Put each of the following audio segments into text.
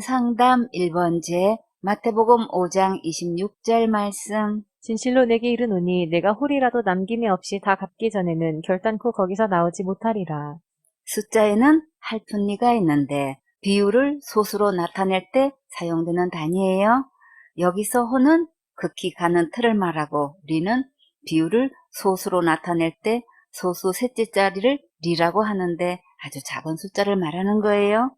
상담 1번제 마태복음 5장 26절 말씀. 진실로 내게 이르노니 내가 홀이라도 남김이 없이 다 갚기 전에는 결단코 거기서 나오지 못하리라. 숫자에는 할푼리가 있는데 비율을 소수로 나타낼 때 사용되는 단위예요. 여기서 호는 극히 가는 틀을 말하고 리는 비율을 소수로 나타낼 때 소수 셋째 자리를 리라고 하는데 아주 작은 숫자를 말하는 거예요.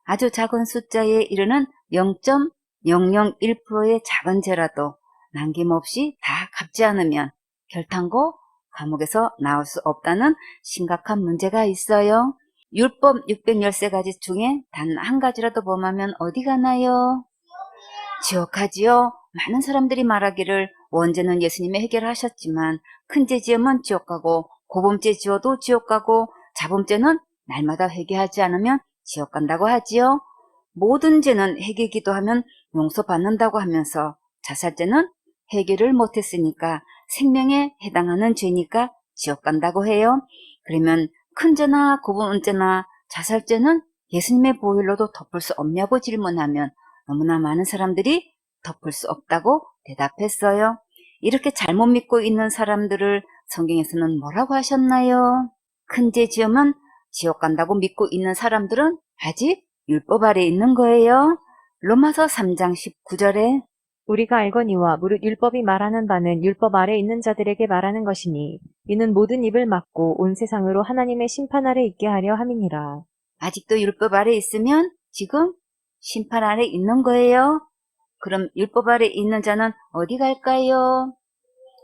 아주 작은 숫자에 이르는 0.001%의 작은 죄라도 남김없이 다 갚지 않으면 결탄고 감옥에서 나올 수 없다는 심각한 문제가 있어요. 율법 613가지 중에 단 한 가지라도 범하면 어디 가나요? 지옥 가지요. 많은 사람들이 말하기를 원죄는 예수님이 해결하셨지만 큰 죄 지으면 지옥 가고 고범죄 지어도 지옥 가고 자범죄는 날마다 회개하지 않으면 지옥 간다고 하지요. 모든 죄는 회개 기도하면 용서받는다고 하면서 자살죄는 회개를 못했으니까 생명에 해당하는 죄니까 지옥 간다고 해요. 그러면 큰 죄나 고범죄나 자살죄는 예수님의 보혈로도 덮을 수 없냐고 질문하면 너무나 많은 사람들이 덮을 수 없다고 대답했어요. 이렇게 잘못 믿고 있는 사람들을 성경에서는 뭐라고 하셨나요? 큰 죄 지으면 지옥 간다고 믿고 있는 사람들은 아직 율법 아래 있는 거예요. 로마서 3장 19절에 우리가 알거니와 무릇 율법이 말하는 바는 율법 아래 있는 자들에게 말하는 것이니 이는 모든 입을 막고 온 세상으로 하나님의 심판 아래 있게 하려 함이니라. 아직도 율법 아래 있으면 지금 심판 아래 있는 거예요. 그럼 율법 아래 있는 자는 어디 갈까요?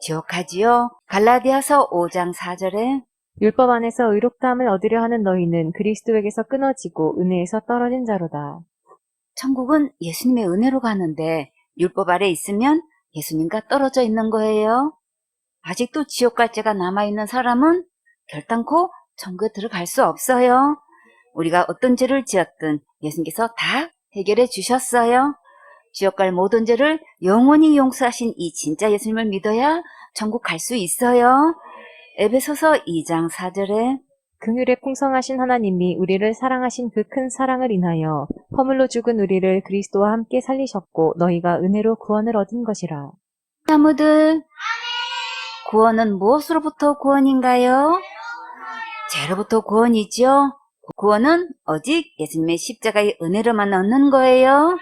지옥 가지요. 갈라디아서 5장 4절에 율법 안에서 의롭다함을 얻으려 하는 너희는 그리스도에게서 끊어지고 은혜에서 떨어진 자로다. 천국은 예수님의 은혜로 가는데 율법 아래 있으면 예수님과 떨어져 있는 거예요. 아직도 지옥 갈 죄가 남아있는 사람은 결단코 천국에 들어갈 수 없어요. 우리가 어떤 죄를 지었든 예수님께서 다 해결해 주셨어요. 지옥 갈 모든 죄를 영원히 용서하신 이 진짜 예수님을 믿어야 천국 갈 수 있어요. 에베소서 2장 4절에 긍휼에 풍성하신 하나님이 우리를 사랑하신 그 큰 사랑을 인하여 허물로 죽은 우리를 그리스도와 함께 살리셨고 너희가 은혜로 구원을 얻은 것이라. 나무들 구원은 무엇으로부터 구원인가요? 죄로부터 구원이죠. 구원은 오직 예수님의 십자가의 은혜로만 얻는 거예요.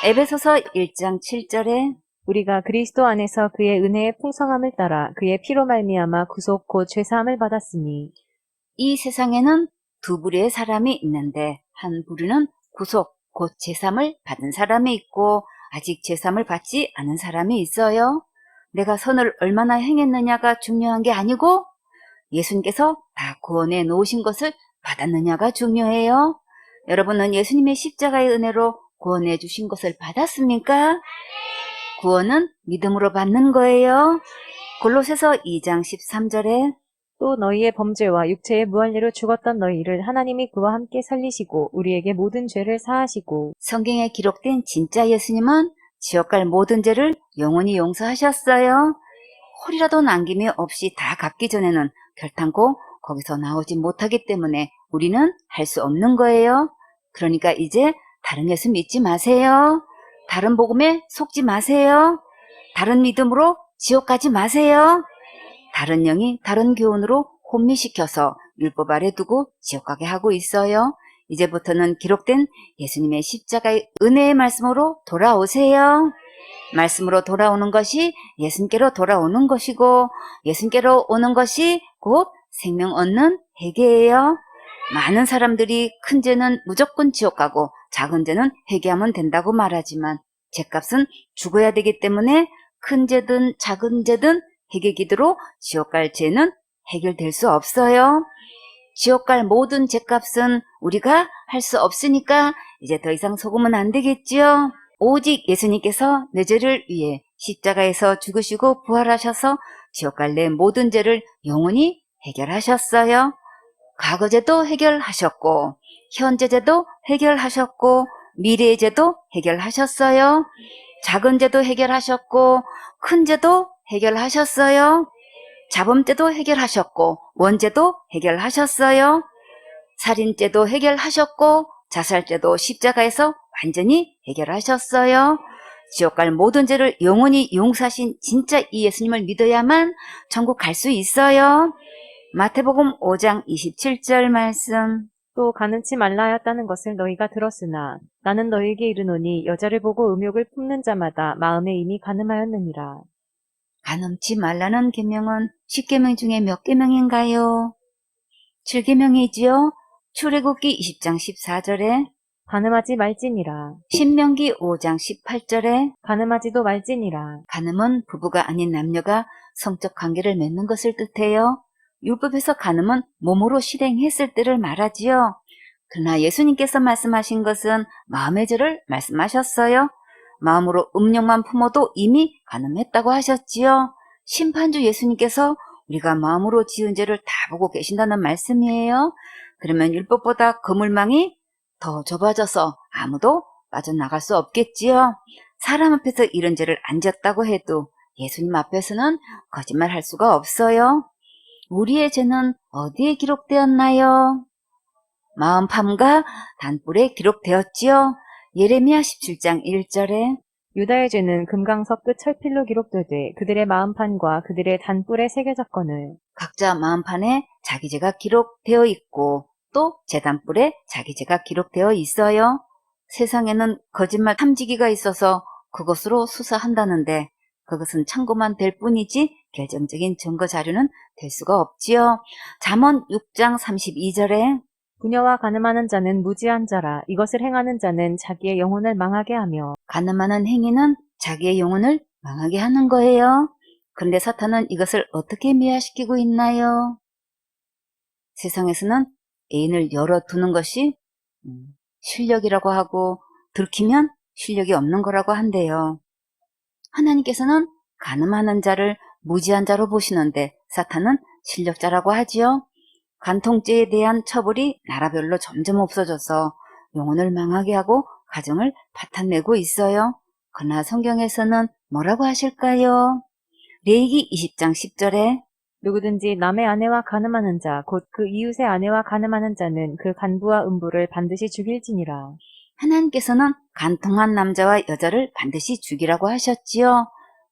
에베소서 1장 7절에 우리가 그리스도 안에서 그의 은혜의 풍성함을 따라 그의 피로 말미암아 구속 곧 죄사함을 받았으니 이 세상에는 두 부류의 사람이 있는데 한 부류는 구속 곧 제삼을 받은 사람이 있고 아직 제삼을 받지 않은 사람이 있어요. 내가 선을 얼마나 행했느냐가 중요한 게 아니고 예수님께서 다 구원해 놓으신 것을 받았느냐가 중요해요. 여러분은 예수님의 십자가의 은혜로 구원해 주신 것을 받았습니까? 구원은 믿음으로 받는 거예요. 골로새서 2장 13절에 또 너희의 범죄와 육체의 무할례로 죽었던 너희를 하나님이 그와 함께 살리시고 우리에게 모든 죄를 사하시고 성경에 기록된 진짜 예수님은 지옥 갈 모든 죄를 영원히 용서하셨어요. 홀이라도 남김이 없이 다 갚기 전에는 결탄코 거기서 나오지 못하기 때문에 우리는 할 수 없는 거예요. 그러니까 이제 다른 예수 믿지 마세요. 다른 복음에 속지 마세요. 다른 믿음으로 지옥 가지 마세요. 다른 영이 다른 교훈으로 혼미시켜서 율법 아래 두고 지옥 가게 하고 있어요. 이제부터는 기록된 예수님의 십자가의 은혜의 말씀으로 돌아오세요. 말씀으로 돌아오는 것이 예수님께로 돌아오는 것이고 예수님께로 오는 것이 곧 생명 얻는 회개예요. 많은 사람들이 큰 죄는 무조건 지옥 가고 작은 죄는 회개하면 된다고 말하지만 죄값은 죽어야 되기 때문에 큰 죄든 작은 죄든 회개 기도로 지옥 갈 죄는 해결될 수 없어요. 지옥 갈 모든 죄값은 우리가 할 수 없으니까 이제 더 이상 속으면 안 되겠지요. 오직 예수님께서 내 죄를 위해 십자가에서 죽으시고 부활하셔서 지옥 갈 내 모든 죄를 영원히 해결하셨어요. 과거 죄도 해결하셨고 현재 죄도 해결하셨고 미래의 죄도 해결하셨어요. 작은 죄도 해결하셨고 큰 죄도 해결하셨어요. 자범죄도 해결하셨고 원죄도 해결하셨어요. 살인죄도 해결하셨고 자살죄도 십자가에서 완전히 해결하셨어요. 지옥 갈 모든 죄를 영원히 용서하신 진짜 이 예수님을 믿어야만 천국 갈 수 있어요. 마태복음 5장 27절 말씀. 또 가늠치 말라 하였다는 것을 너희가 들었으나 나는 너희에게 이르노니 여자를 보고 음욕을 품는 자마다 마음에 이미 가늠하였느니라. 가늠치 말라는 계명은 10계명 중에 몇 계명인가요? 7계명이지요. 출애굽기 20장 14절에, 가늠하지 말지니라. 신명기 5장 18절에, 가늠하지도 말지니라. 간음은 부부가 아닌 남녀가 성적 관계를 맺는 것을 뜻해요. 율법에서 간음은 몸으로 실행했을 때를 말하지요. 그러나 예수님께서 말씀하신 것은 마음의 죄를 말씀하셨어요. 마음으로 음욕만 품어도 이미 간음했다고 하셨지요. 심판주 예수님께서 우리가 마음으로 지은 죄를 다 보고 계신다는 말씀이에요. 그러면 율법보다 그물망이 더 좁아져서 아무도 빠져나갈 수 없겠지요. 사람 앞에서 이런 죄를 안 지었다고 해도 예수님 앞에서는 거짓말할 수가 없어요. 우리의 죄는 어디에 기록되었나요? 마음팜과 단불에 기록되었지요. 예레미야 17장 1절에 유다의 죄는 금강석 끝 철필로 기록되되 그들의 마음판과 그들의 단뿔에 새겨졌거늘. 각자 마음판에 자기 죄가 기록되어 있고 또 제단불에 자기 죄가 기록되어 있어요. 세상에는 거짓말 탐지기가 있어서 그것으로 수사한다는데 그것은 참고만 될 뿐이지 결정적인 증거 자료는 될 수가 없지요. 잠언 6장 32절에 부녀와 가늠하는 자는 무지한 자라. 이것을 행하는 자는 자기의 영혼을 망하게 하며. 간음하는 행위는 자기의 영혼을 망하게 하는 거예요. 그런데 사탄은 이것을 어떻게 미화시키고 있나요? 세상에서는 애인을 열어두는 것이 실력이라고 하고 들키면 실력이 없는 거라고 한대요. 하나님께서는 간음하는 자를 무지한 자로 보시는데 사탄은 실력자라고 하지요. 간통죄에 대한 처벌이 나라별로 점점 없어져서 영혼을 망하게 하고 가정을 파탄내고 있어요. 그러나 성경에서는 뭐라고 하실까요? 레위기 20장 10절에 누구든지 남의 아내와 가늠하는 자, 곧 그 이웃의 아내와 가늠하는 자는 그 간부와 음부를 반드시 죽일지니라. 하나님께서는 간통한 남자와 여자를 반드시 죽이라고 하셨지요.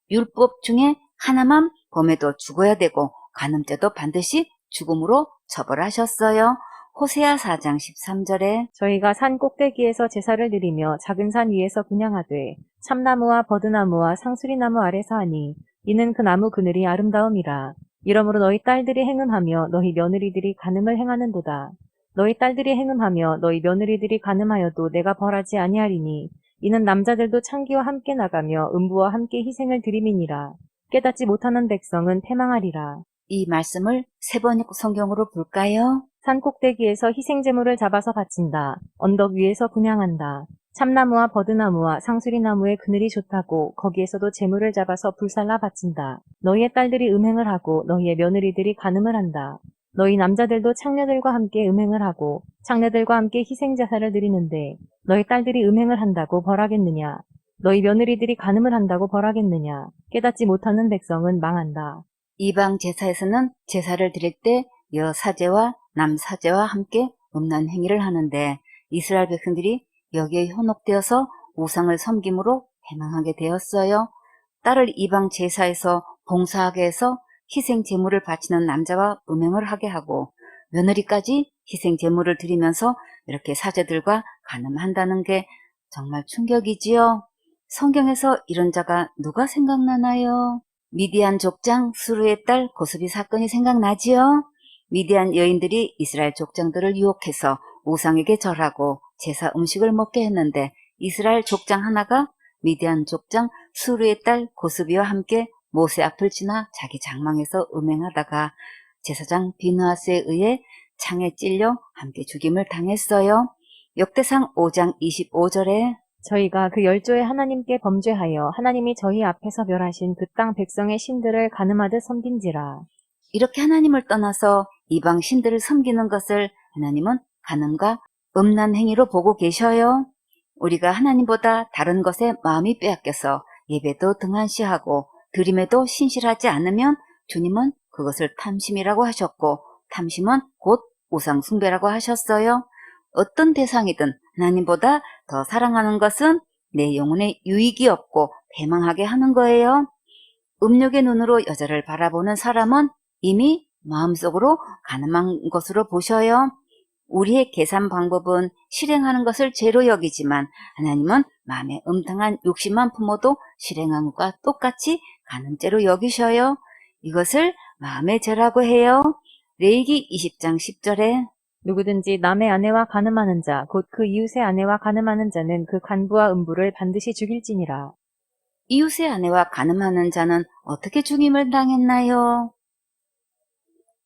율법 중에 하나만 범해도 죽어야 되고 간음죄도 반드시 죽음으로 처벌하셨어요. 호세아 4장 13절에 저희가 산 꼭대기에서 제사를 드리며 작은 산 위에서 분향하되 참나무와 버드나무와 상수리나무 아래서 하니 이는 그 나무 그늘이 아름다움이라. 이러므로 너희 딸들이 행음하며 너희 며느리들이 간음을 행하는도다. 너희 딸들이 행음하며 너희 며느리들이 간음하여도 내가 벌하지 아니하리니 이는 남자들도 창기와 함께 나가며 음부와 함께 희생을 드림이니라. 깨닫지 못하는 백성은 패망하리라. 이 말씀을 세 번 성경으로 볼까요? 산 꼭대기에서 희생제물을 잡아서 바친다. 언덕 위에서 분향한다. 참나무와 버드나무와 상수리나무의 그늘이 좋다고 거기에서도 제물을 잡아서 불살라 바친다. 너희의 딸들이 음행을 하고 너희의 며느리들이 간음을 한다. 너희 남자들도 창녀들과 함께 음행을 하고 창녀들과 함께 희생제사를 드리는데 너희 딸들이 음행을 한다고 벌하겠느냐? 너희 며느리들이 간음을 한다고 벌하겠느냐? 깨닫지 못하는 백성은 망한다. 이방 제사에서는 제사를 드릴 때 여사제와 남사제와 함께 음란 행위를 하는데 이스라엘 백성들이 여기에 현혹되어서 우상을 섬김으로 패망하게 되었어요. 딸을 이방 제사에서 봉사하게 해서 희생 제물을 바치는 남자와 음행을 하게 하고 며느리까지 희생 제물을 드리면서 이렇게 사제들과 간음한다는 게 정말 충격이지요. 성경에서 이런 자가 누가 생각나나요? 미디안 족장 수르의 딸 고스비 사건이 생각나지요? 미디안 여인들이 이스라엘 족장들을 유혹해서 우상에게 절하고 제사 음식을 먹게 했는데 이스라엘 족장 하나가 미디안 족장 수르의 딸 고스비와 함께 모세 앞을 지나 자기 장망에서 음행하다가 제사장 비느하스에 의해 창에 찔려 함께 죽임을 당했어요. 역대상 5장 25절에 저희가 그 열조의 하나님께 범죄하여 하나님이 저희 앞에서 멸하신 그 땅 백성의 신들을 간음하듯 섬긴지라. 이렇게 하나님을 떠나서 이방 신들을 섬기는 것을 하나님은 간음과 음란 행위로 보고 계셔요. 우리가 하나님보다 다른 것에 마음이 빼앗겨서 예배도 등한시하고 드림에도 신실하지 않으면 주님은 그것을 탐심이라고 하셨고 탐심은 곧 우상 숭배라고 하셨어요. 어떤 대상이든 하나님보다 더 사랑하는 것은 내 영혼에 유익이 없고 배망하게 하는 거예요. 음욕의 눈으로 여자를 바라보는 사람은 이미 마음속으로 가늠한 것으로 보셔요. 우리의 계산 방법은 실행하는 것을 죄로 여기지만 하나님은 마음에 음탕한 욕심만 품어도 실행한 것과 똑같이 간음죄로 여기셔요. 이것을 마음의 죄라고 해요. 레위기 20장 10절에 누구든지 남의 아내와 간음하는 자, 곧 그 이웃의 아내와 간음하는 자는 그 간부와 음부를 반드시 죽일지니라. 이웃의 아내와 간음하는 자는 어떻게 죽임을 당했나요?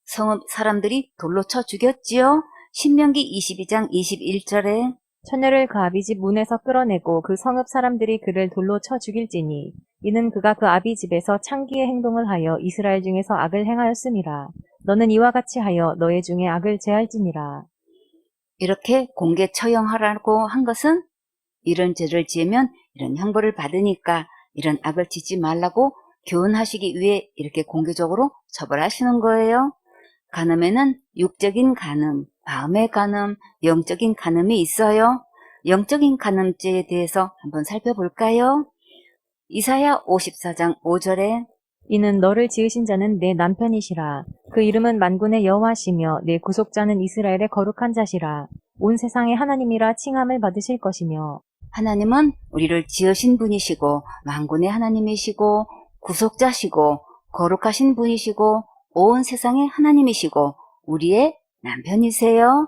성읍 사람들이 돌로 쳐 죽였지요. 신명기 22장 21절에 처녀를 그 아비 집 문에서 끌어내고 그 성읍 사람들이 그를 돌로 쳐 죽일지니 이는 그가 그 아비 집에서 창기의 행동을 하여 이스라엘 중에서 악을 행하였음이라. 너는 이와 같이 하여 너의 중에 악을 제할지니라. 이렇게 공개 처형하라고 한 것은 이런 죄를 지으면 이런 형벌을 받으니까 이런 악을 짓지 말라고 교훈하시기 위해 이렇게 공개적으로 처벌하시는 거예요. 간음에는 육적인 간음, 마음의 간음, 영적인 간음이 있어요. 영적인 간음죄에 대해서 한번 살펴볼까요? 이사야 54장 5절에 이는 너를 지으신 자는 내 남편이시라. 그 이름은 만군의 여호와시며 내 구속자는 이스라엘의 거룩한 자시라. 온 세상의 하나님이라 칭함을 받으실 것이며 하나님은 우리를 지으신 분이시고 만군의 하나님이시고 구속자시고 거룩하신 분이시고 온 세상의 하나님이시고 우리의 남편이세요.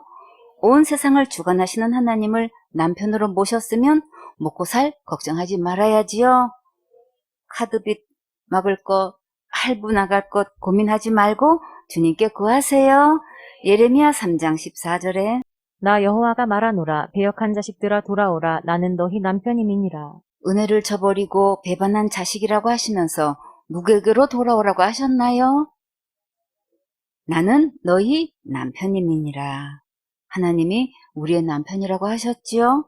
온 세상을 주관하시는 하나님을 남편으로 모셨으면 먹고 살 걱정하지 말아야지요. 카드빚 막을 것, 할부 나갈 것 고민하지 말고 주님께 구하세요. 예레미야 3장 14절에 나 여호와가 말하노라. 배역한 자식들아 돌아오라. 나는 너희 남편임이니라. 은혜를 저버리고 배반한 자식이라고 하시면서 누구에게로 돌아오라고 하셨나요? 나는 너희 남편임이니라. 하나님이 우리의 남편이라고 하셨지요.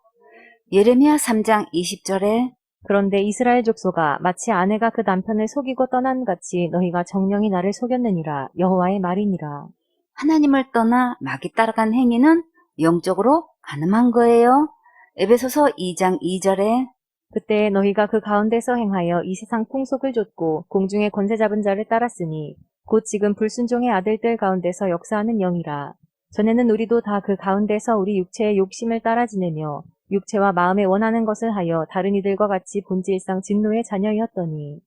예레미야 3장 20절에 그런데 이스라엘 족속아 마치 아내가 그 남편을 속이고 떠난 같이 너희가 정령이 나를 속였느니라. 여호와의 말이니라. 하나님을 떠나 마귀 따라간 행위는 영적으로 가늠한 거예요. 에베소서 2장 2절에 그때 너희가 그 가운데서 행하여 이 세상 풍속을 좇고 공중의 권세 잡은 자를 따랐으니 곧 지금 불순종의 아들들 가운데서 역사하는 영이라. 전에는 우리도 다 그 가운데서 우리 육체의 욕심을 따라 지내며 육체와 마음에 원하는 것을 하여 다른 이들과 같이 본질상 진노의 자녀였더니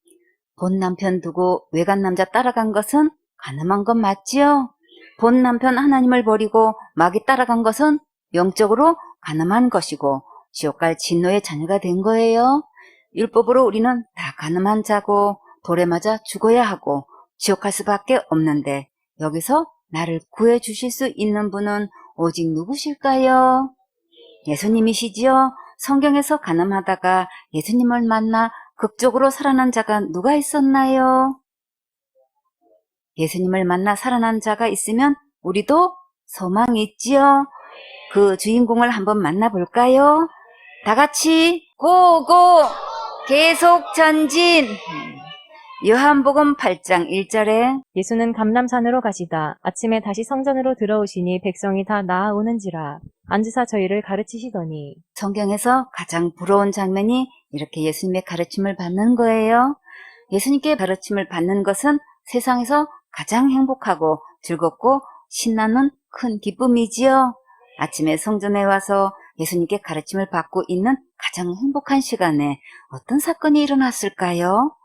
본 남편 두고 외간 남자 따라간 것은 가늠한 건 맞지요? 본 남편 하나님을 버리고 마귀 따라간 것은 영적으로 가늠한 것이고 지옥갈 진노의 자녀가 된 거예요. 율법으로 우리는 다 가늠한 자고 돌에 맞아 죽어야 하고 지옥갈 수밖에 없는데 여기서 나를 구해 주실 수 있는 분은 오직 누구실까요? 예수님이시지요? 성경에서 가늠하다가 예수님을 만나 극적으로 살아난 자가 누가 있었나요? 예수님을 만나 살아난 자가 있으면 우리도 소망이 있지요. 그 주인공을 한번 만나볼까요? 다 같이 고고 계속 전진. 요한복음 8장 1절에 예수는 감람산으로 가시다. 아침에 다시 성전으로 들어오시니 백성이 다 나아오는지라. 앉으사 저희를 가르치시더니 성경에서 가장 부러운 장면이 이렇게 예수님의 가르침을 받는 거예요. 예수님께 가르침을 받는 것은 세상에서 가장 행복하고 즐겁고 신나는 큰 기쁨이지요. 아침에 성전에 와서 예수님께 가르침을 받고 있는 가장 행복한 시간에 어떤 사건이 일어났을까요?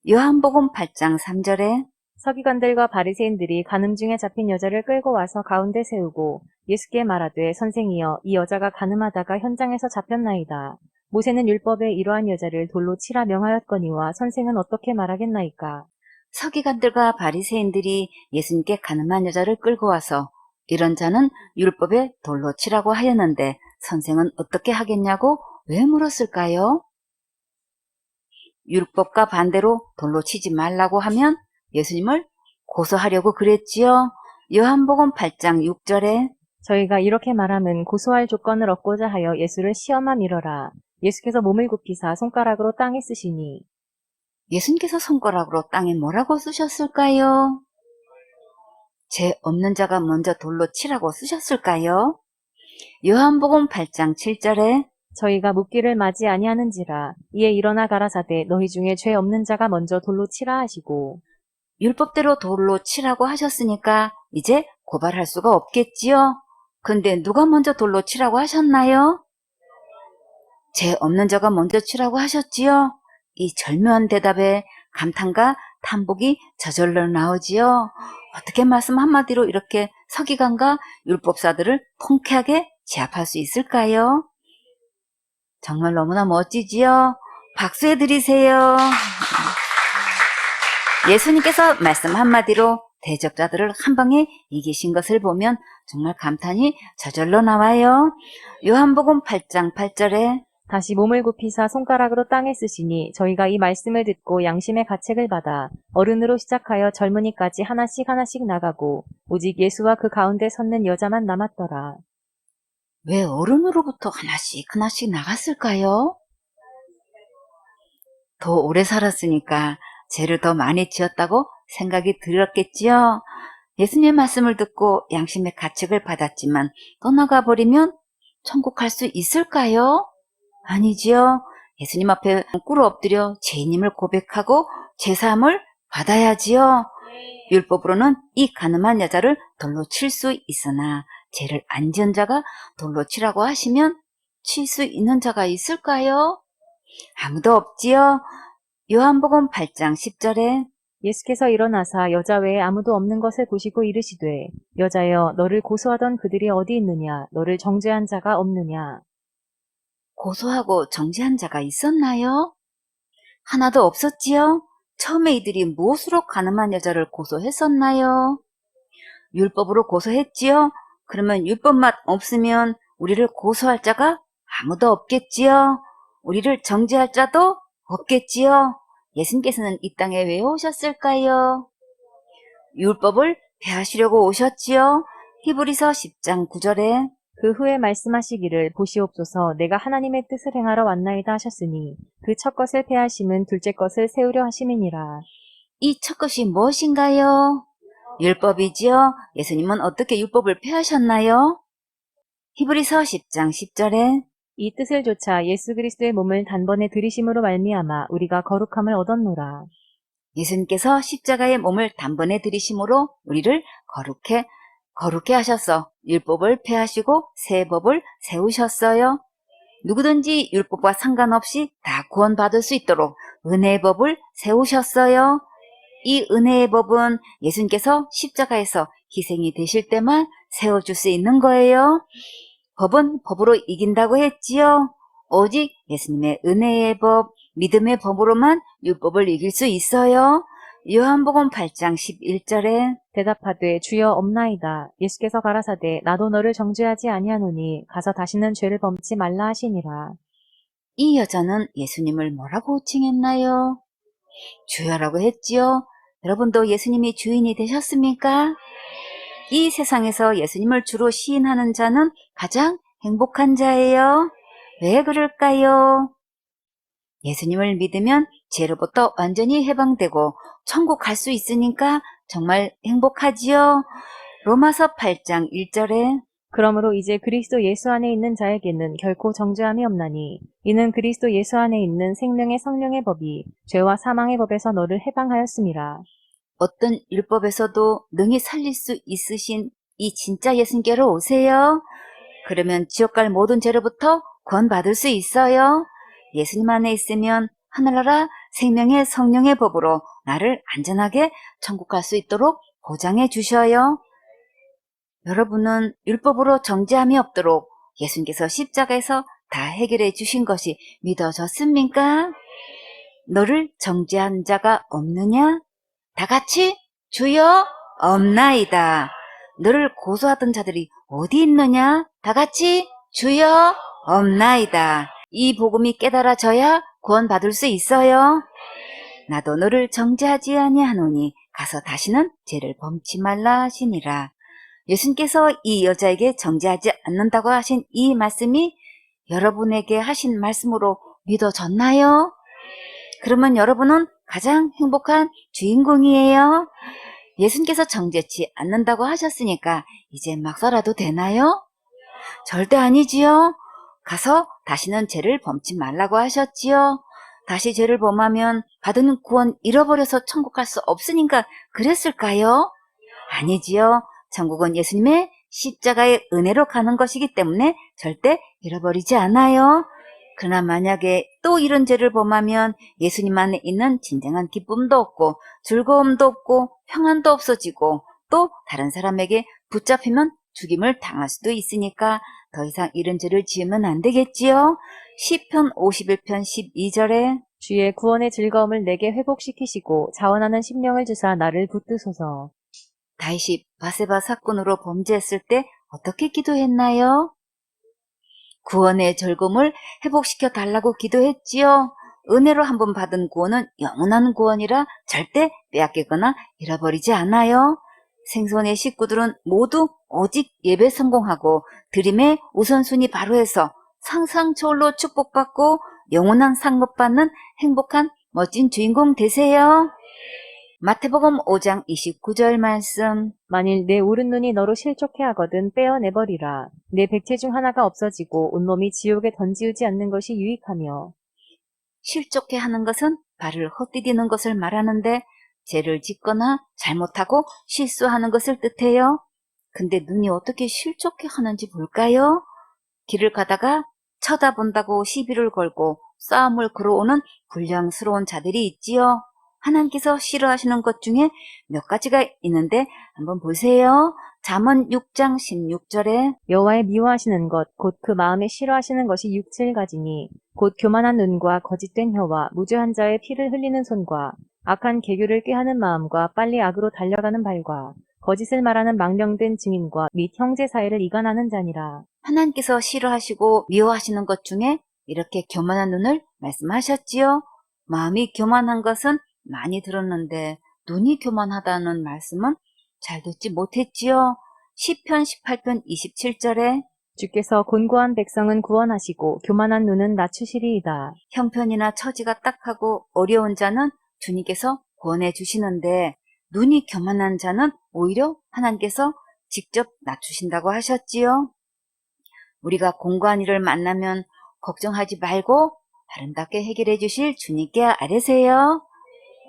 요한복음 8장 3절에 서기관들과 바리새인들이 간음 중에 잡힌 여자를 끌고 와서 가운데 세우고 예수께 말하되 선생이여 이 여자가 간음하다가 현장에서 잡혔나이다. 모세는 율법에 이러한 여자를 돌로 치라 명하였거니와 선생은 어떻게 말하겠나이까? 서기관들과 바리새인들이 예수님께 간음한 여자를 끌고 와서 이런 자는 율법에 돌로 치라고 하였는데 선생은 어떻게 하겠냐고 왜 물었을까요? 율법과 반대로 돌로 치지 말라고 하면 예수님을 고소하려고 그랬지요. 요한복음 8장 6절에 저희가 이렇게 말함은 고소할 조건을 얻고자 하여 예수를 시험함이러라. 예수께서 몸을 굽히사 손가락으로 땅에 쓰시니 예수님께서 손가락으로 땅에 뭐라고 쓰셨을까요? 죄 없는 자가 먼저 돌로 치라고 쓰셨을까요? 요한복음 8장 7절에 저희가 묻기를 마지 아니하는지라. 이에 일어나 가라사대 너희 중에 죄 없는 자가 먼저 돌로 치라 하시고 율법대로 돌로 치라고 하셨으니까 이제 고발할 수가 없겠지요. 근데 누가 먼저 돌로 치라고 하셨나요? 죄 없는 자가 먼저 치라고 하셨지요. 이 절묘한 대답에 감탄과 탄복이 저절로 나오지요. 어떻게 말씀 한마디로 이렇게 서기관과 율법사들을 통쾌하게 제압할 수 있을까요? 정말 너무나 멋지지요. 박수해 드리세요. 예수님께서 말씀 한마디로 대적자들을 한 방에 이기신 것을 보면 정말 감탄이 저절로 나와요. 요한복음 8장 8절에 다시 몸을 굽히사 손가락으로 땅에 쓰시니 저희가 이 말씀을 듣고 양심의 가책을 받아 어른으로 시작하여 젊은이까지 하나씩 하나씩 나가고 오직 예수와 그 가운데 섰는 여자만 남았더라. 왜 어른으로부터 하나씩 하나씩 나갔을까요? 더 오래 살았으니까 죄를 더 많이 지었다고 생각이 들었겠지요. 예수님의 말씀을 듣고 양심의 가책을 받았지만 떠나가 버리면 천국 갈 수 있을까요? 아니지요. 예수님 앞에 꿇어 엎드려 죄인임을 고백하고 제사함을 받아야지요. 율법으로는 이 가늠한 여자를 돌로 칠 수 있으나 죄를 안 지은 자가 돌로 치라고 하시면 칠 수 있는 자가 있을까요? 아무도 없지요. 요한복음 8장 10절에 예수께서 일어나사 여자 외에 아무도 없는 것을 보시고 이르시되 여자여 너를 고소하던 그들이 어디 있느냐 너를 정죄한 자가 없느냐. 고소하고 정죄한 자가 있었나요? 하나도 없었지요. 처음에 이들이 무엇으로 가늠한 여자를 고소했었나요? 율법으로 고소했지요. 그러면 율법만 없으면 우리를 고소할 자가 아무도 없겠지요. 우리를 정죄할 자도 없겠지요. 예수님께서는 이 땅에 왜 오셨을까요? 율법을 폐하시려고 오셨지요. 히브리서 10장 9절에 그 후에 말씀하시기를 보시옵소서 내가 하나님의 뜻을 행하러 왔나이다 하셨으니 그 첫 것을 폐하심은 둘째 것을 세우려 하심이니라. 이 첫 것이 무엇인가요? 율법이지요. 예수님은 어떻게 율법을 폐하셨나요? 히브리서 10장 10절에 이 뜻을 조차 예수 그리스도의 몸을 단번에 들이심으로 말미암아 우리가 거룩함을 얻었노라. 예수님께서 십자가의 몸을 단번에 들이심으로 우리를 거룩해 하셨어. 율법을 폐하시고 새 법을 세우셨어요. 누구든지 율법과 상관없이 다 구원받을 수 있도록 은혜의 법을 세우셨어요. 이 은혜의 법은 예수님께서 십자가에서 희생이 되실 때만 세워줄 수 있는 거예요. 법은 법으로 이긴다고 했지요. 오직 예수님의 은혜의 법, 믿음의 법으로만 율법을 이길 수 있어요. 요한복음 8장 11절에 대답하되 주여 없나이다. 예수께서 가라사대 나도 너를 정죄하지 아니하노니 가서 다시는 죄를 범치 말라 하시니라. 이 여자는 예수님을 뭐라고 호칭했나요? 주여라고 했지요. 여러분도 예수님이 주인이 되셨습니까? 이 세상에서 예수님을 주로 시인하는 자는 가장 행복한 자예요. 왜 그럴까요? 예수님을 믿으면 죄로부터 완전히 해방되고 천국 갈 수 있으니까 정말 행복하지요. 로마서 8장 1절에 그러므로 이제 그리스도 예수 안에 있는 자에게는 결코 정죄함이 없나니 이는 그리스도 예수 안에 있는 생명의 성령의 법이 죄와 사망의 법에서 너를 해방하였음이라. 어떤 율법에서도 능히 살릴 수 있으신 이 진짜 예수님께로 오세요. 그러면 지옥 갈 모든 죄로부터 구원받을 수 있어요. 예수님 안에 있으면 하늘나라 생명의 성령의 법으로 나를 안전하게 천국 갈 수 있도록 보장해 주셔요. 여러분은 율법으로 정죄함이 없도록 예수님께서 십자가에서 다 해결해 주신 것이 믿어졌습니까? 너를 정죄한 자가 없느냐? 다 같이 주여 없나이다. 너를 고소하던 자들이 어디 있느냐? 다 같이 주여 없나이다. 이 복음이 깨달아져야 구원받을 수 있어요. 나도 너를 정죄하지 아니하노니 가서 다시는 죄를 범치 말라 하시니라. 예수님께서 이 여자에게 정죄하지 않는다고 하신 이 말씀이 여러분에게 하신 말씀으로 믿어졌나요? 그러면 여러분은 가장 행복한 주인공이에요. 예수님께서 정죄치 않는다고 하셨으니까 이제 막 살아도 되나요? 절대 아니지요. 가서 다시는 죄를 범치 말라고 하셨지요. 다시 죄를 범하면 받은 구원 잃어버려서 천국 갈 수 없으니까 그랬을까요? 아니지요. 천국은 예수님의 십자가의 은혜로 가는 것이기 때문에 절대 잃어버리지 않아요. 그러나 만약에 또 이런 죄를 범하면 예수님 안에 있는 진정한 기쁨도 없고 즐거움도 없고 평안도 없어지고 또 다른 사람에게 붙잡히면 죽임을 당할 수도 있으니까 더 이상 이런 죄를 지으면 안 되겠지요. 시편 51편 12절에 주의 구원의 즐거움을 내게 회복시키시고 자원하는 심령을 주사 나를 붙드소서. 다윗이 바세바 사건으로 범죄했을 때 어떻게 기도했나요? 구원의 즐거움을 회복시켜 달라고 기도했지요. 은혜로 한 번 받은 구원은 영원한 구원이라 절대 빼앗기거나 잃어버리지 않아요. 생존의 식구들은 모두 오직 예배 성공하고 드림의 우선순위 바로 해서 상상 초월로 축복받고 영원한 상급 받는 행복한 멋진 주인공 되세요. 마태복음 5장 29절 말씀. 만일 내 오른눈이 너로 실족해 하거든 떼어내버리라. 내 백체 중 하나가 없어지고 온몸이 지옥에 던지우지 않는 것이 유익하며. 실족해 하는 것은 발을 헛디디는 것을 말하는데 죄를 짓거나 잘못하고 실수하는 것을 뜻해요. 근데 눈이 어떻게 실족해 하는지 볼까요? 길을 가다가 쳐다본다고 시비를 걸고 싸움을 걸어오는 불량스러운 자들이 있지요. 하나님께서 싫어하시는 것 중에 몇 가지가 있는데 한번 보세요. 잠언 6장 16절에 여호와의 미워하시는 것 곧 그 마음에 싫어하시는 것이 육칠가지니 곧 교만한 눈과 거짓된 혀와 무죄한 자의 피를 흘리는 손과 악한 계교를 꾀하는 마음과 빨리 악으로 달려가는 발과 거짓을 말하는 망령된 증인과 및 형제 사이를 이간하는 자니라. 하나님께서 싫어하시고 미워하시는 것 중에 이렇게 교만한 눈을 말씀하셨지요. 마음이 교만한 것은 많이 들었는데 눈이 교만하다는 말씀은 잘 듣지 못했지요. 시편 18편 27절에 주께서 곤고한 백성은 구원하시고 교만한 눈은 낮추시리이다. 형편이나 처지가 딱하고 어려운 자는 주님께서 구원해 주시는데 눈이 교만한 자는 오히려 하나님께서 직접 낮추신다고 하셨지요. 우리가 공고한 일을 만나면 걱정하지 말고 아름답게 해결해 주실 주님께 아뢰세요.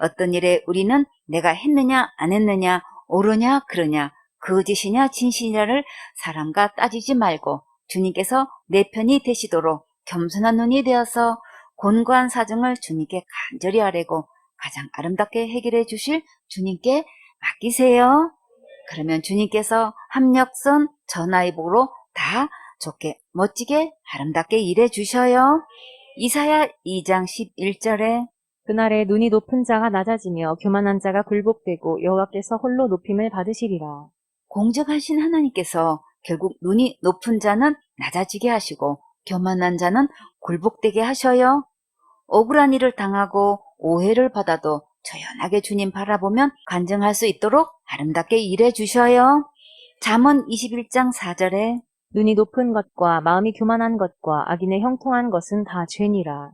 어떤 일에 우리는 내가 했느냐 안 했느냐 옳으냐 그르냐 거짓이냐 진실이냐를 사람과 따지지 말고 주님께서 내 편이 되시도록 겸손한 눈이 되어서 곤고한 사정을 주님께 간절히 아뢰고 가장 아름답게 해결해 주실 주님께 맡기세요. 그러면 주님께서 합력선 전화위복으로 다 좋게 멋지게 아름답게 일해 주셔요. 이사야 2장 11절에 그날에 눈이 높은 자가 낮아지며 교만한 자가 굴복되고 여호와께서 홀로 높임을 받으시리라. 공정하신 하나님께서 결국 눈이 높은 자는 낮아지게 하시고 교만한 자는 굴복되게 하셔요. 억울한 일을 당하고 오해를 받아도 조연하게 주님 바라보면 간증할 수 있도록 아름답게 일해 주셔요. 잠언 21장 4절에 눈이 높은 것과 마음이 교만한 것과 악인의 형통한 것은 다 죄니라.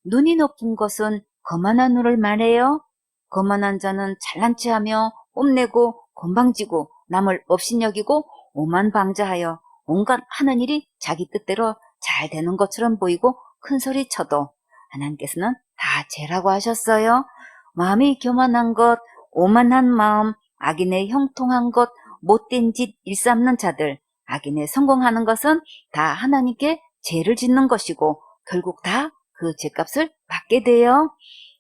눈이 높은 것은 거만한 눈을 말해요. 거만한 자는 잘난 체하며 뽐내고 건방지고 남을 업신여기고 오만방자하여 온갖 하는 일이 자기 뜻대로 잘 되는 것처럼 보이고 큰 소리 쳐도 하나님께서는 다 죄라고 하셨어요. 마음이 교만한 것, 오만한 마음, 악인의 형통한 것, 못된 짓 일삼는 자들, 악인의 성공하는 것은 다 하나님께 죄를 짓는 것이고 결국 다 그 죄값을 받게 돼요.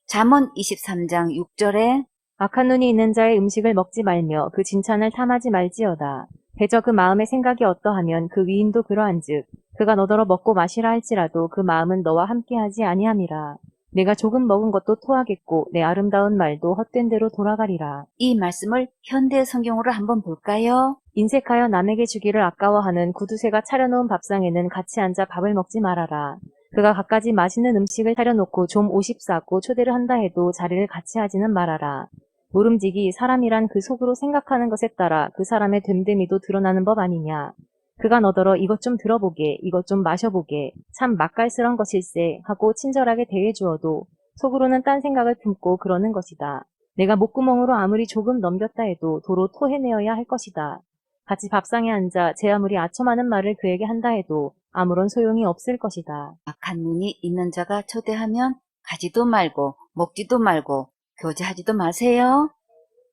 잠언 23장 6절에 악한 눈이 있는 자의 음식을 먹지 말며 그 진찬을 탐하지 말지어다. 대저 그 마음의 생각이 어떠하면 그 위인도 그러한즉 그가 너더러 먹고 마시라 할지라도 그 마음은 너와 함께하지 아니함이라. 내가 조금 먹은 것도 토하겠고 내 아름다운 말도 헛된 대로 돌아가리라. 이 말씀을 현대 성경으로 한번 볼까요? 인색하여 남에게 주기를 아까워하는 구두쇠가 차려놓은 밥상에는 같이 앉아 밥을 먹지 말아라. 그가 갖가지 맛있는 음식을 차려놓고 좀 50 쌓고 초대를 한다 해도 자리를 같이 하지는 말아라. 모름지기 사람이란 그 속으로 생각하는 것에 따라 그 사람의 됨됨이도 드러나는 법 아니냐. 그가 너더러 이것 좀 들어보게, 이것 좀 마셔보게, 참 맛깔스런 것일세 하고 친절하게 대해주어도 속으로는 딴 생각을 품고 그러는 것이다. 내가 목구멍으로 아무리 조금 넘겼다 해도 도로 토해내어야 할 것이다. 같이 밥상에 앉아 제 아무리 아첨하는 말을 그에게 한다 해도 아무런 소용이 없을 것이다. 악한 눈이 있는 자가 초대하면 가지도 말고 먹지도 말고 교제하지도 마세요.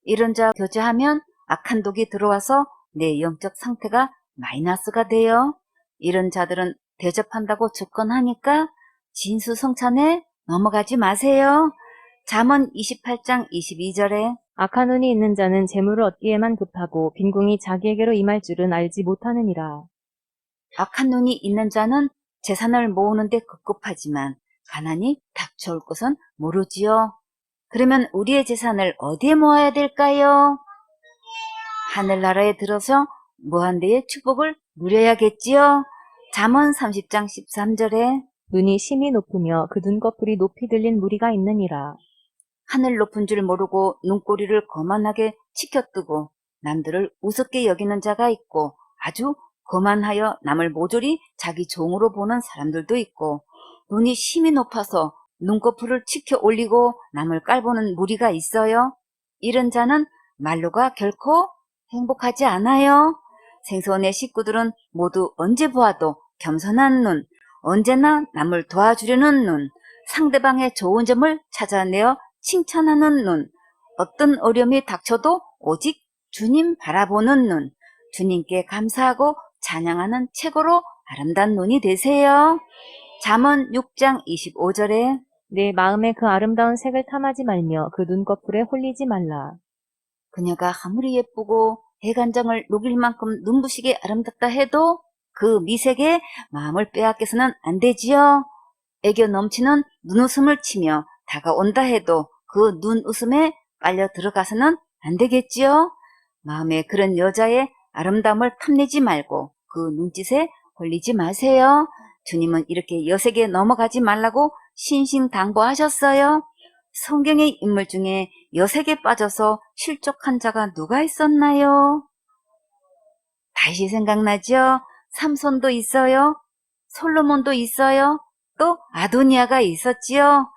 이런 자 교제하면 악한 독이 들어와서 내 영적 상태가 마이너스가 돼요. 이런 자들은 대접한다고 조건하니까 진수성찬에 넘어가지 마세요. 잠언 28장 22절에 악한 운이 있는 자는 재물을 얻기에만 급하고 빈궁이 자기에게로 임할 줄은 알지 못하느니라. 악한 눈이 있는 자는 재산을 모으는데 급급하지만 가난이 닥쳐올 것은 모르지요. 그러면 우리의 재산을 어디에 모아야 될까요? 하늘나라에 들어서 무한대의 축복을 누려야겠지요. 잠언 30장 13절에 눈이 심히 높으며 그 눈꺼풀이 높이 들린 무리가 있느니라. 하늘 높은 줄 모르고 눈꼬리를 거만하게 치켜뜨고 남들을 우습게 여기는 자가 있고 아주 거만하여 남을 모조리 자기 종으로 보는 사람들도 있고 눈이 심히 높아서 눈꺼풀을 치켜 올리고 남을 깔보는 무리가 있어요. 이런 자는 말로가 결코 행복하지 않아요. 생선의 식구들은 모두 언제 보아도 겸손한 눈, 언제나 남을 도와주려는 눈, 상대방의 좋은 점을 찾아내어 칭찬하는 눈, 어떤 어려움이 닥쳐도 오직 주님 바라보는 눈, 주님께 감사하고 찬양하는 최고로 아름다운 눈이 되세요. 잠언 6장 25절에 내 마음에 그 아름다운 색을 탐하지 말며 그 눈꺼풀에 홀리지 말라. 그녀가 아무리 예쁘고 해간장을 녹일 만큼 눈부시게 아름답다 해도 그 미색에 마음을 빼앗겨서는 안 되지요. 애교 넘치는 눈웃음을 치며 다가온다 해도 그 눈웃음에 빨려 들어가서는 안 되겠지요. 마음에 그런 여자의 아름다움을 탐내지 말고 그 눈짓에 홀리지 마세요. 주님은 이렇게 여색에 넘어가지 말라고 신신당부하셨어요. 성경의 인물 중에 여색에 빠져서 실족한 자가 누가 있었나요? 다시 생각나죠? 삼손도 있어요. 솔로몬도 있어요. 또 아도니아가 있었지요.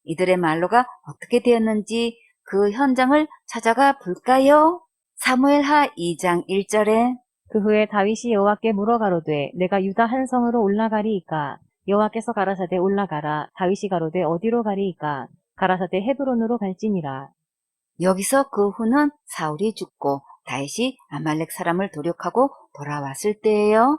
이들의 말로가 어떻게 되었는지 그 현장을 찾아가 볼까요? 사무엘하 2장 1절에 그 후에 다윗이 여호와께 물어가로되 내가 유다 한 성으로 올라가리이까? 여호와께서 가라사대 올라가라. 다윗이 가로되 어디로 가리이까? 가라사대 헤브론으로 갈지니라. 여기서 그 후는 사울이 죽고 다윗이 아말렉 사람을 도륙하고 돌아왔을 때예요.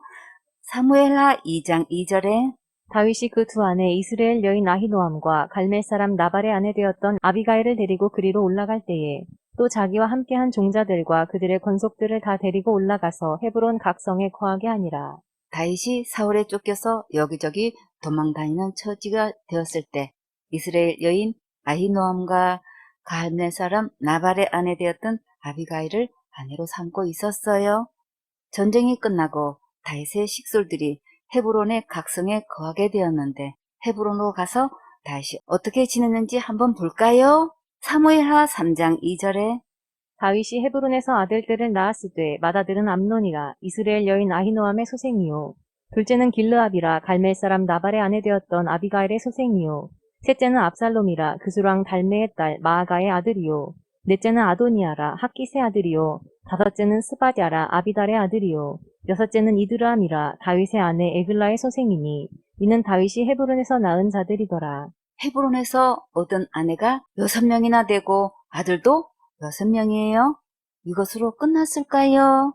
사무엘하 2장 2절에 다윗이 그 두 아내 이스라엘 여인 아히노암과 갈멜 사람 나발의 아내 되었던 아비가일을 데리고 그리로 올라갈 때에 또 자기와 함께한 종자들과 그들의 권속들을 다 데리고 올라가서 헤브론 각성에 거하게 하니라. 다윗이 사울에 쫓겨서 여기저기 도망다니는 처지가 되었을 때 이스라엘 여인 아히노암과 갈멜 사람 나발의 아내 되었던 아비가일을 아내로 삼고 있었어요. 전쟁이 끝나고 다윗의 식솔들이 헤브론의 각성에 거하게 되었는데 헤브론으로 가서 다윗이 어떻게 지냈는지 한번 볼까요? 사무엘하 3장 2절에 다윗이 헤브론에서 아들들을 낳았으되 맏아들은 암논이라 이스라엘 여인 아히노암의 소생이요 둘째는 길르압이라 갈멜 사람 나발의 아내 되었던 아비가일의 소생이요 셋째는 압살롬이라 그술왕 달메의 딸 마아가의 아들이요 넷째는 아도니아라 학깃의 아들이요 다섯째는 스바랴라 아비달의 아들이요 여섯째는 이드람이라 다윗의 아내 에글라의 소생이니 이는 다윗이 헤브론에서 낳은 자들이더라. 헤브론에서 얻은 아내가 6명이나 되고 아들도 6명이에요. 이것으로 끝났을까요?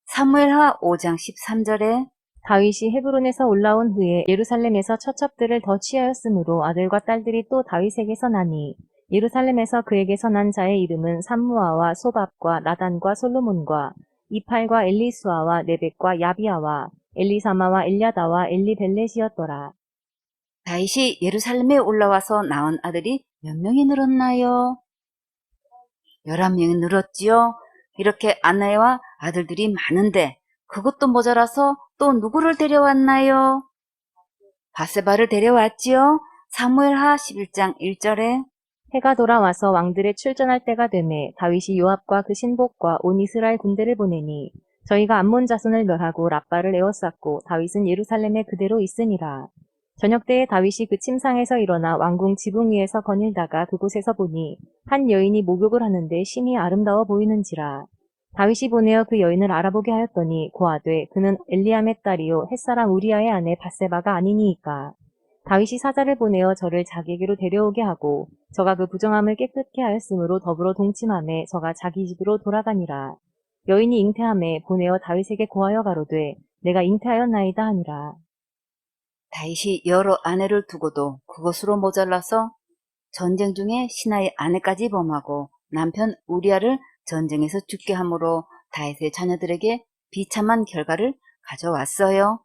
사무엘하 5장 13절에 다윗이 헤브론에서 올라온 후에 예루살렘에서 처첩들을 더 취하였으므로 아들과 딸들이 또 다윗에게서 나니 예루살렘에서 그에게서 난 자의 이름은 삼무아와 소밥과 나단과 솔로몬과 이팔과 엘리수아와 네벡과 야비아와 엘리사마와 엘야다와 엘리벨렛이었더라. 다윗이 예루살렘에 올라와서 낳은 아들이 몇 명이 늘었나요? 11명이 늘었지요. 이렇게 아내와 아들들이 많은데 그것도 모자라서 또 누구를 데려왔나요? 바세바를 데려왔지요. 사무엘하 11장 1절에 해가 돌아와서 왕들의 출전할 때가 되매 다윗이 요압과 그 신복과 온 이스라엘 군대를 보내니 저희가 암몬 자손을 멸하고 랍바를 에워쌌고 다윗은 예루살렘에 그대로 있으니라. 저녁 때에 다윗이 그 침상에서 일어나 왕궁 지붕 위에서 거닐다가 그곳에서 보니 한 여인이 목욕을 하는데 심히 아름다워 보이는지라. 다윗이 보내어 그 여인을 알아보게 하였더니 고하되 그는 엘리암의 딸이요 햇사람 우리아의 아내 밧세바가 아니니이까. 다윗이 사자를 보내어 저를 자기에게로 데려오게 하고 저가 그 부정함을 깨끗게 하였으므로 더불어 동침함에 저가 자기 집으로 돌아가니라. 여인이 잉태함에 보내어 다윗에게 고하여 가로되 내가 잉태하였나이다 하니라. 다윗이 여러 아내를 두고도 그것으로 모자라서 전쟁 중에 신하의 아내까지 범하고 남편 우리아를 전쟁에서 죽게 함으로 다윗의 자녀들에게 비참한 결과를 가져왔어요.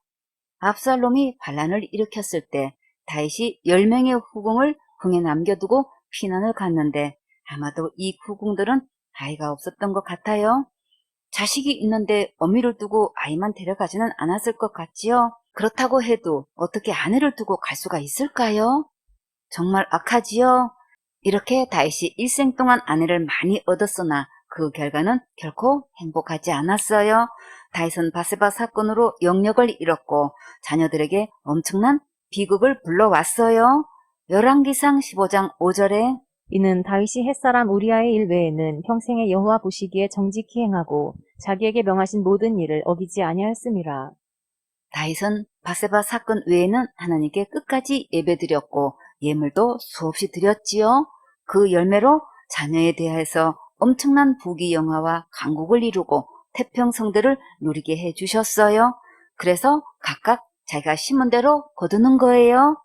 압살롬이 반란을 일으켰을 때 다윗이 10명의 후궁을 흥에 남겨두고 피난을 갔는데 아마도 이 후궁들은 아이가 없었던 것 같아요. 자식이 있는데 어미를 두고 아이만 데려가지는 않았을 것 같지요. 그렇다고 해도 어떻게 아내를 두고 갈 수가 있을까요? 정말 악하지요. 이렇게 다윗이 일생 동안 아내를 많이 얻었으나 그 결과는 결코 행복하지 않았어요. 다윗은 바세바 사건으로 영역을 잃었고 자녀들에게 엄청난 비극을 불러왔어요. 열왕기상 15장 5절에 이는 다윗이 햇사람 우리아의 일 외에는 평생에 여호와 보시기에 정직히 행하고 자기에게 명하신 모든 일을 어기지 아니하였음이라. 다윗은 바세바 사건 외에는 하나님께 끝까지 예배드렸고 예물도 수없이 드렸지요. 그 열매로 자녀에 대하여서 엄청난 부귀영화와 강국을 이루고 태평성대를 누리게 해주셨어요. 그래서 각각 자기가 심은 대로 거두는 거예요.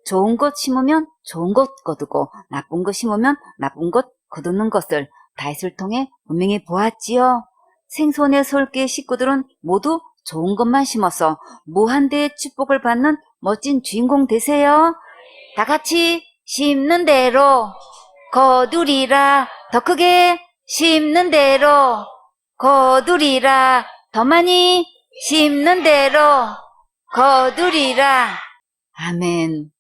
좋은 것 심으면 좋은 것 거두고 나쁜 것 심으면 나쁜 것 거두는 것을 다윗을 통해 분명히 보았지요. 생손의 솔개 식구들은 모두 좋은 것만 심어서 무한대의 축복을 받는 멋진 주인공 되세요. 다 같이 심는 대로 거두리라. 더 크게 심는 대로 거두리라. 더 많이 심는 대로 거두리라. 아멘.